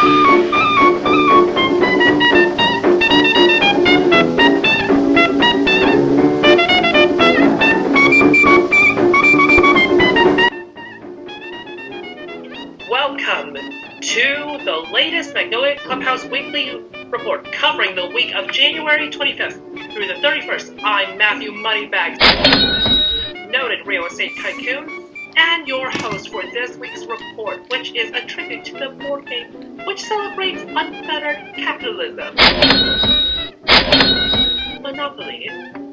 Welcome to the latest Magnolia Clubhouse weekly report covering the week of January 25th through the 31st. I'm Matthew Moneybags, noted real estate tycoon, and your host for this week's report, which is a tribute to the board game which celebrates unfettered capitalism. Monopoly.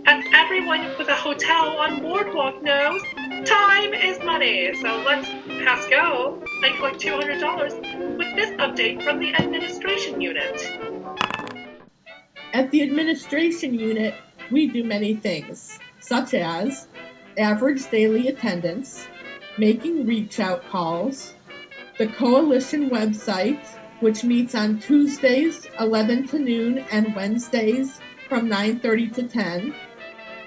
As everyone with a hotel on Boardwalk knows, time is money, so let's pass go and collect $200 with this update from the administration unit. At the administration unit, we do many things, such as average daily attendance, making reach-out calls, the coalition website, which meets on Tuesdays 11 to noon and Wednesdays from 9:30 to 10,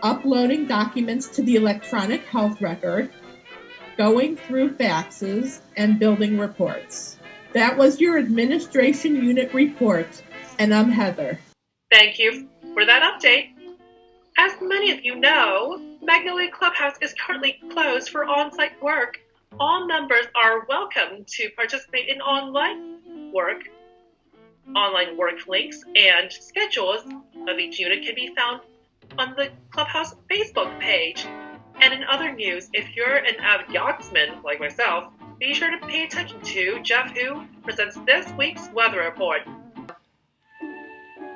uploading documents to the electronic health record, going through faxes, and building reports. That was your administration unit report, and I'm Heather. Thank you for that update. As many of you know, Magnolia Clubhouse is currently closed for on-site work. All members are welcome to participate in online work. Online work links and schedules of each unit can be found on the Clubhouse Facebook page. And in other news, if you're an avid yachtsman like myself, be sure to pay attention to Jeff, who presents this week's weather report.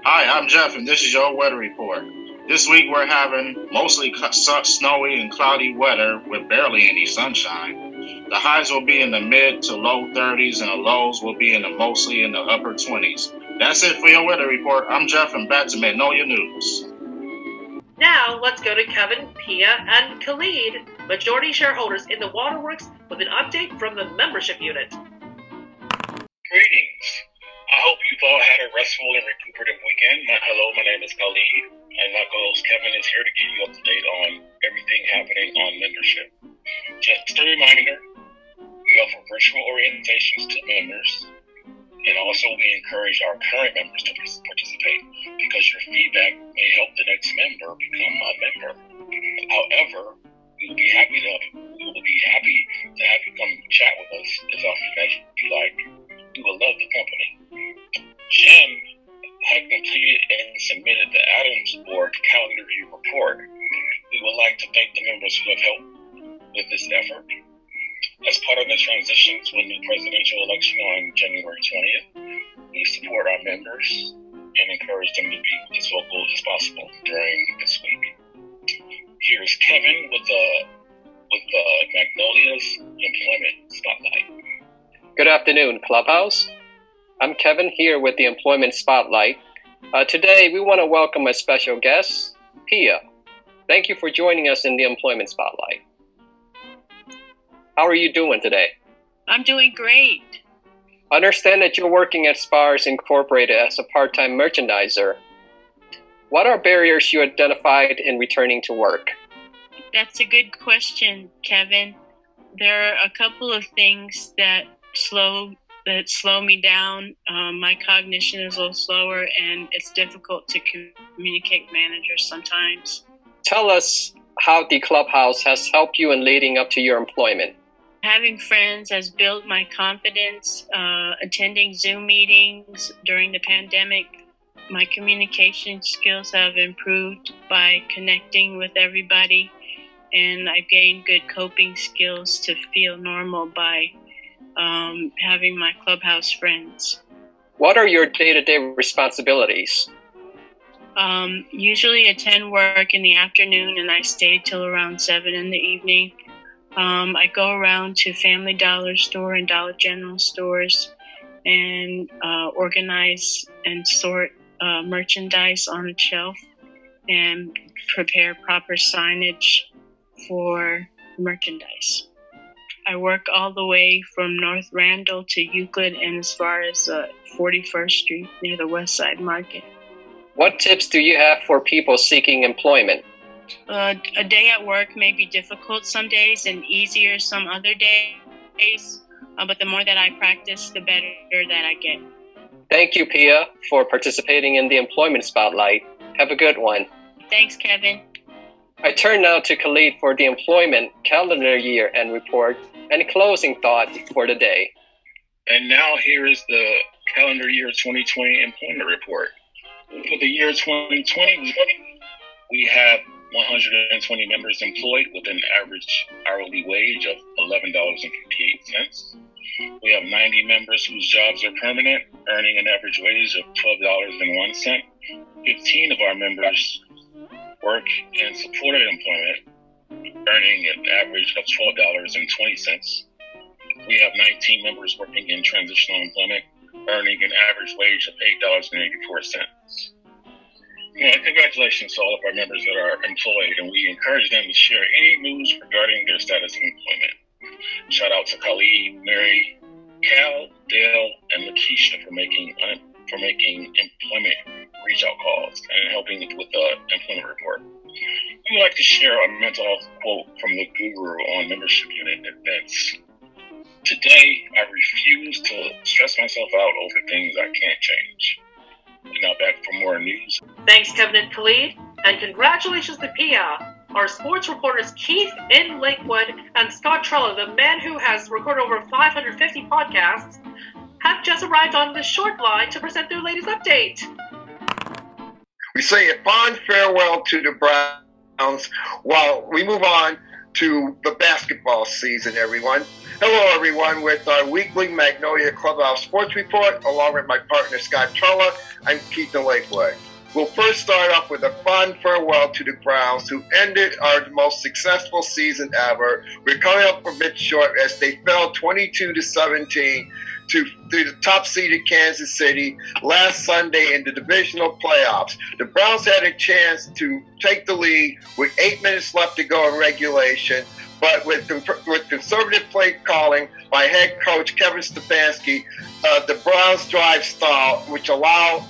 Hi, I'm Jeff, and this is your weather report. This week we're having mostly snowy and cloudy weather with barely any sunshine. The highs will be in the mid to low 30s, and the lows will be mostly in the upper 20s. That's it for your weather report. I'm Jeff, and back to Magnolia News. Now, let's go to Kevin, Pia, and Khalid, majority shareholders in the Waterworks, with an update from the membership unit. Greetings. I hope you've all had a restful and recuperative weekend. My name is Khalid, and my co-host Kevin is here to give you up to date on everything happening on membership. Just a reminder, we offer virtual orientations to members, and also we encourage our current members to participate because your feedback may help the next member become a member. However, we will be happy to have you come chat with us as often as you like. We will love the company. Jen had completed and submitted the Adams Board calendar view report. We would like to thank the members who have helped with this effort. As part of the transition to a new presidential election on January 20th, we support our members and encourage them to be as vocal as possible during this week. Here's Kevin with the Magnolia's Employment Spotlight. Good afternoon, Clubhouse. I'm Kevin here with the Employment Spotlight. Today, we want to welcome a special guest, Pia. Thank you for joining us in the Employment Spotlight. How are you doing today? I'm doing great. I understand that you're working at Spars Incorporated as a part-time merchandiser. What are barriers you identified in returning to work? That's a good question, Kevin. There are a couple of things that slow me down. My cognition is a little slower, and it's difficult to communicate with managers sometimes. Tell us how the Clubhouse has helped you in leading up to your employment. Having friends has built my confidence. Attending Zoom meetings during the pandemic, my communication skills have improved by connecting with everybody, and I've gained good coping skills to feel normal by having my Clubhouse friends. What are your day-to-day responsibilities? Usually attend work in the afternoon, and I stay till around 7 in the evening. I go around to Family Dollar store and Dollar General stores and organize and sort merchandise on a shelf and prepare proper signage for merchandise. I work all the way from North Randall to Euclid and as far as 41st Street near the West Side Market. What tips do you have for people seeking employment? A day at work may be difficult some days and easier some other days, but the more that I practice, the better that I get. Thank you, Pia, for participating in the Employment Spotlight. Have a good one. Thanks, Kevin. I turn now to Khalid for the Employment Calendar Year End Report and closing thought for the day. And now here is the calendar year 2020 employment report. For the year 2020, we have 120 members employed with an average hourly wage of $11.58. We have 90 members whose jobs are permanent, earning an average wage of $12.01. 15 of our members work in supported employment, earning an average of $12.20. We have 19 members working in transitional employment, earning an average wage of $8.84. Congratulations to all of our members that are employed, and we encourage them to share any news regarding their status of employment. Shout out to Khalid, Mary, Cal, Dale, and Lakeisha for making employment reach out calls and helping with the employment report. We would like to share a mental health quote from the guru on membership unit events. Today, I refuse to stress myself out over things I can't change. And now back for more news. Thanks, Kevin and Khalid, and congratulations to Pia. Our sports reporters Keith in Lakewood and Scott Trella, the man who has recorded over 550 podcasts, have just arrived on the short line to present their latest update. We say a fond farewell to the Browns while we move on to the basketball season, everyone. Hello, everyone, with our weekly Magnolia Clubhouse Sports Report, along with my partner, Scott Trella. I'm Keith in Lakewood. We'll first start off with a fond farewell to the Browns, who ended our most successful season ever. We're coming up a bit short as they fell 22-17 to the top-seeded Kansas City last Sunday in the divisional playoffs. The Browns had a chance to take the lead with 8 minutes left to go in regulation, but with conservative play calling by head coach Kevin Stefanski, the Browns drive stalled, which allowed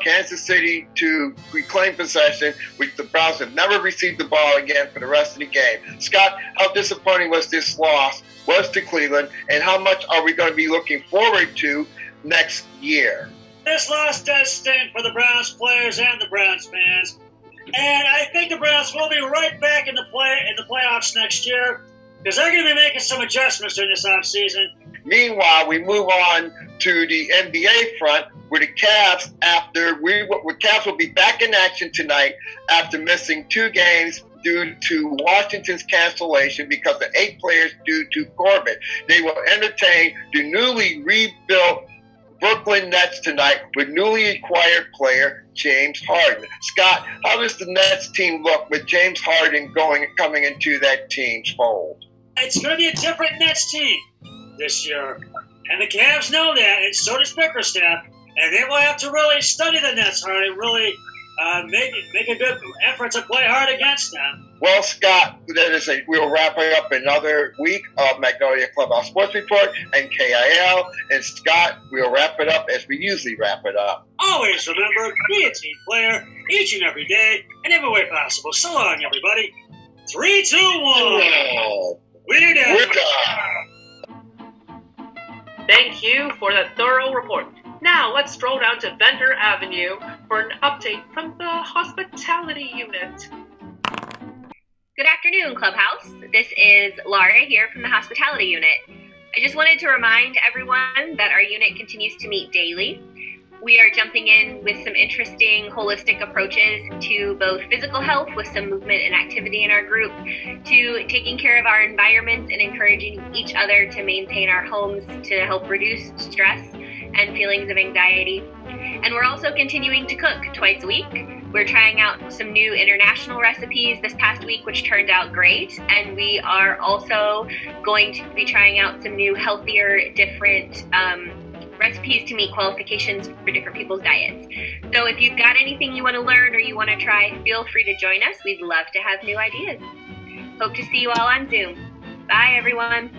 Kansas City to reclaim possession, which the Browns have never received the ball again for the rest of the game. Scott, how disappointing was this loss to Cleveland, and how much are we going to be looking forward to next year? This loss does sting for the Browns players and the Browns fans. And I think the Browns will be right back in the playoffs next year, because they're going to be making some adjustments during this offseason. Meanwhile, we move on to the NBA front, where the Cavs, Cavs will be back in action tonight after missing 2 games due to Washington's cancellation because of 8 players due to COVID. They will entertain the newly rebuilt Brooklyn Nets tonight with newly acquired player James Harden. Scott, how does the Nets team look with James Harden coming into that team's fold? It's going to be a different Nets team this year, and the Cavs know that, and so does Bickerstaff, and they will have to really study the Nets hard and really make a good effort to play hard against them. Well, Scott, we'll wrap up another week of Magnolia Clubhouse Sports Report and KIL. And Scott, we'll wrap it up as we usually wrap it up. Always remember, be a team player each and every day and every way possible. So long, everybody. 3, 2, 1. We're done. Thank you for that thorough report. Now let's stroll down to Vendor Avenue for an update from the hospitality unit. Good afternoon, Clubhouse. This is Laura here from the hospitality unit. I just wanted to remind everyone that our unit continues to meet daily. We are jumping in with some interesting holistic approaches to both physical health with some movement and activity in our group, to taking care of our environments and encouraging each other to maintain our homes to help reduce stress and feelings of anxiety. And we're also continuing to cook twice a week. We're trying out some new international recipes this past week, which turned out great. And we are also going to be trying out some new healthier, different recipes to meet qualifications for different people's diets. So if you've got anything you want to learn or you want to try, feel free to join us. We'd love to have new ideas. Hope to see you all on Zoom. Bye, everyone.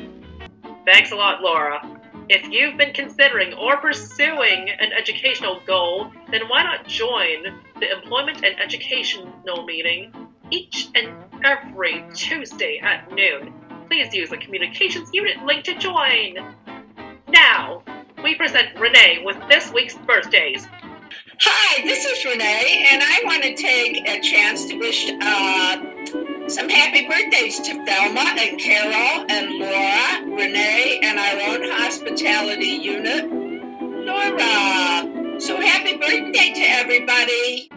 Thanks a lot, Laura. If you've been considering or pursuing an educational goal, then why not join the Employment and Educational meeting each and every Tuesday at noon? Please use the Communications Unit link to join. Now, we present Renee with this week's birthdays. Hi, this is Renee, and I want to take a chance to wish some happy birthdays to Thelma and Carol and Laura, Renee, and our own hospitality unit, Laura. So happy birthday to everybody.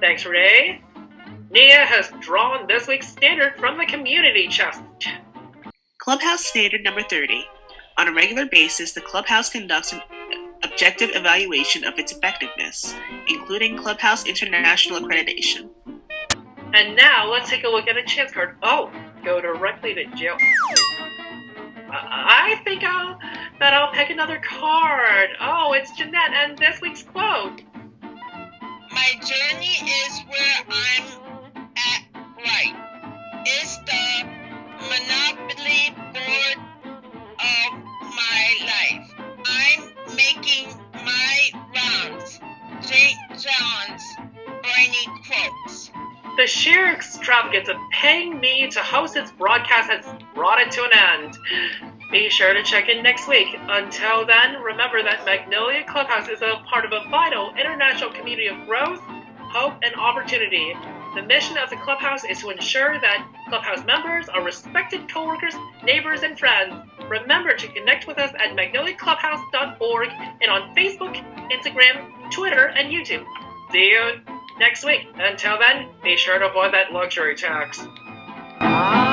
Thanks, Renee. Nia has drawn this week's standard from the community chest. Clubhouse Standard number 30. On a regular basis, the Clubhouse conducts an objective evaluation of its effectiveness, including Clubhouse International accreditation. And now let's take a look at a chance card. Oh, go directly to jail. I think that I'll pick another card. Oh, it's Jeanette and this week's quote. My journey is where I'm at right. It's the monopoly board of my life. I'm making my rounds. St. John's brainy quotes. The sheer extravagance of paying me to host its broadcast has brought it to an end. Be sure to check in next week. Until then, remember that Magnolia Clubhouse is a part of a vital international community of growth, hope, and opportunity. The mission of the Clubhouse is to ensure that Clubhouse members are respected coworkers, neighbors, and friends. Remember to connect with us at magnoliaclubhouse.org and on Facebook, Instagram, Twitter, and YouTube. See you next week. Until then, be sure to avoid that luxury tax. Bye.